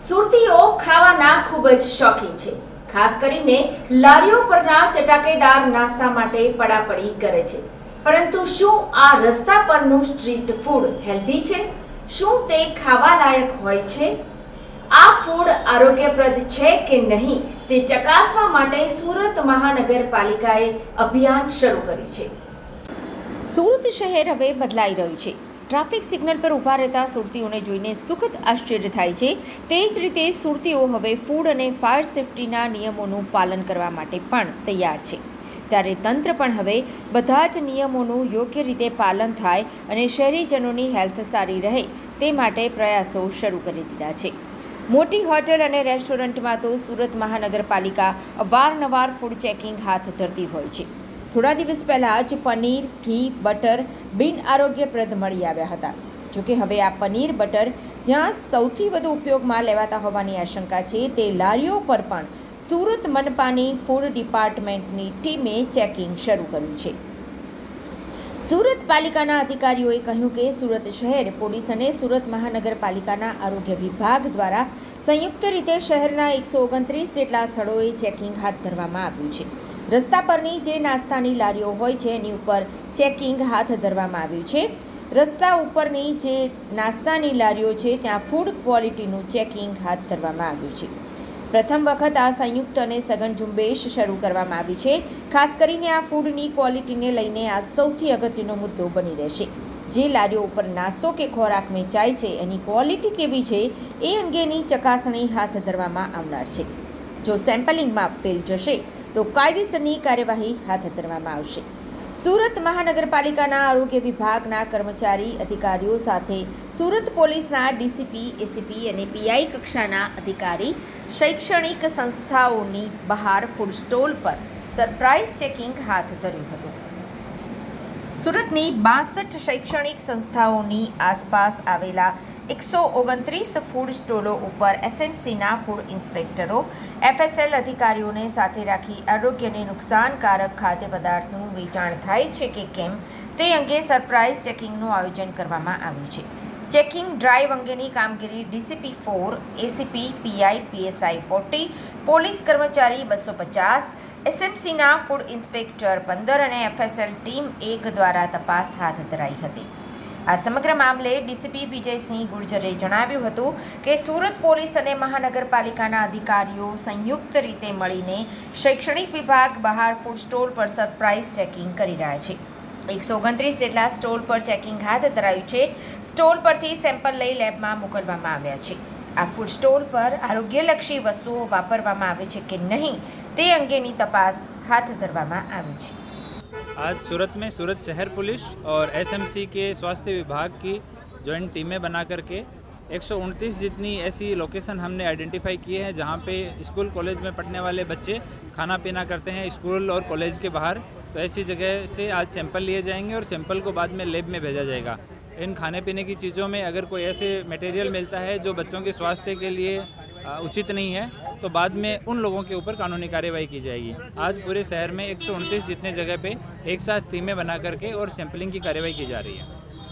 સુરતીઓ ખાવાના ખૂબ જ શોખીન છે। ખાસ કરીને લારીઓ પરના ચટાકેદાર નાસ્તા માટે પડાપડી કરે છે। પરંતુ શું આ રસ્તા પરનું સ્ટ્રીટ ફૂડ હેલ્ધી છે? શું તે ખાવા લાયક હોય છે? આ ફૂડ આરોગ્યપ્રદ છે કે નહીં તે ચકાસવા માટે સુરત મહાનગરપાલિકાએ અભિયાન શરૂ કર્યું છે। સુરત શહેર હવે બદલાઈ રહ્યું છે। ટ્રાફિક સિગ્નલ પર ઊભા રહેતા સુરતીઓને જોઈને સુખદ આશ્ચર્ય થાય છે। તે જ રીતે સુરતીઓ હવે ફૂડ અને ફાયર સેફ્ટીના નિયમોનું પાલન કરવા માટે પણ તૈયાર છે। ત્યારે તંત્ર પણ હવે બધા જ નિયમોનું યોગ્ય રીતે પાલન થાય અને શહેરીજનોની હેલ્થ સારી રહે તે માટે પ્રયાસો શરૂ કરી દીધા છે। મોટી હોટેલ અને રેસ્ટોરન્ટમાં તો સુરત મહાનગરપાલિકા અવારનવાર ફૂડ ચેકિંગ હાથ ધરતી હોય છે। થોડા દિવસ પહેલાં જ પનીર, ઘી, બટર બિન આરોગ્યપ્રદ મળી આવ્યા હતા। જોકે હવે આ પનીર, બટર જ્યાં સૌથી વધુ ઉપયોગમાં લેવાતા હોવાની આશંકા છે તે લારીઓ પર પણ સુરત મનપાની ફૂડ ડિપાર્ટમેન્ટની ટીમે ચેકિંગ શરૂ કર્યું છે। સુરત પાલિકાના અધિકારીઓએ કહ્યું કે સુરત શહેર પોલીસ અને સુરત મહાનગરપાલિકાના આરોગ્ય વિભાગ દ્વારા સંયુક્ત રીતે શહેરના 129 જેટલા સ્થળોએ ચેકિંગ હાથ ધરવામાં આવ્યું છે। રસ્તા પરની જે નાસ્તાની લારીઓ હોય છે એની ઉપર ચેકિંગ હાથ ધરવામાં આવ્યું છે। રસ્તા ઉપરની જે નાસ્તાની લારીઓ છે ત્યાં ફૂડ ક્વોલિટીનું ચેકિંગ હાથ ધરવામાં આવ્યું છે। પ્રથમ વખત આ સંયુક્ત અને સઘન ઝુંબેશ શરૂ કરવામાં આવી છે। ખાસ કરીને આ ફૂડની ક્વોલિટીને લઈને આ સૌથી અગત્યનો મુદ્દો બની રહેશે। જે લારીઓ ઉપર નાસ્તો કે ખોરાક વેચાય છે એની ક્વોલિટી કેવી છે એ અંગેની ચકાસણી હાથ ધરવામાં આવનાર છે। જો સેમ્પલિંગમાં ફેલ જશે તો કાયદેસરની કાર્યવાહી હાથ ધરવામાં આવશે। સુરત મહાનગરપાલિકાના આરોગ્ય વિભાગના કર્મચારી અધિકારીઓ સાથે સુરત પોલીસના ડીસીપી, એસીપી અને પીઆઈ કક્ષાના અધિકારી શૈક્ષણિક સંસ્થાઓની બહાર ફૂડ સ્ટોલ પર સરપ્રાઇઝ ચેકિંગ હાથ ધર્યું હતું। સુરતની 62 શૈક્ષણિક સંસ્થાઓની આસપાસ આવેલા 129 ફૂડ સ્ટોલો ઉપર એસએમસીના ફૂડ ઇન્સ્પેક્ટરો, એફએસએલ અધિકારીઓને સાથે રાખી આરોગ્યને નુકસાનકારક ખાદ્ય પદાર્થનું વેચાણ થાય છે કે કેમ તે અંગે સરપ્રાઇઝ ચેકિંગનું આયોજન કરવામાં આવ્યું છે। ચેકિંગ ડ્રાઈવ અંગેની કામગીરી DCP 4, ACP, PI, PSI 40, police કર્મચારી 250, એસએમસીના ફૂડ ઇન્સ્પેક્ટર 15 અને એફએસએલ ટીમ 1 દ્વારા તપાસ હાથ ધરાઈ હતી। આ સમગ્ર મામલે ડીસીપી વિજયસિંહ ગુર્જરે જણાવ્યું હતું કે સુરત પોલીસ અને મહાનગરપાલિકાના અધિકારીઓ સંયુક્ત રીતે મળીને શૈક્ષણિક વિભાગ બહાર ફૂડ સ્ટોલ પર સરપ્રાઇઝ ચેકિંગ કરી રહ્યા છે। 129 જેટલા સ્ટોલ પર ચેકિંગ હાથ ધરાયું છે। સ્ટોલ પરથી સેમ્પલ લઈ લેબમાં મોકલવામાં આવ્યા છે। આ ફૂડ સ્ટોલ પર આરોગ્યલક્ષી વસ્તુઓ વાપરવામાં આવે છે કે નહીં તે अंगेनी तपास हाथ धरवामां आवी छे। आज सूरत में सूरत शहर पुलिस और एसएमसी के स्वास्थ्य विभाग की जॉइंट टीमें बना करके 129 जितनी ऐसी लोकेशन हमने आइडेंटिफाई किए हैं जहां पे स्कूल कॉलेज में पढ़ने वाले बच्चे खाना पीना करते हैं स्कूल और कॉलेज के बाहर। तो ऐसी जगह से आज सैंपल लिए जाएंगे और सैंपल को बाद में लैब में भेजा जाएगा। इन खाने पीने की चीज़ों में अगर कोई ऐसे मटेरियल मिलता है जो बच्चों के स्वास्थ्य के लिए उचित नहीं है तो बाद में उन लोगों के ऊपर कानूनी कार्यवाही की जाएगी। आज पूरे शहर में 129 जितने जगह पे एक साथ टीमें बना करके और सैंपलिंग की कार्यवाही की जा रही है।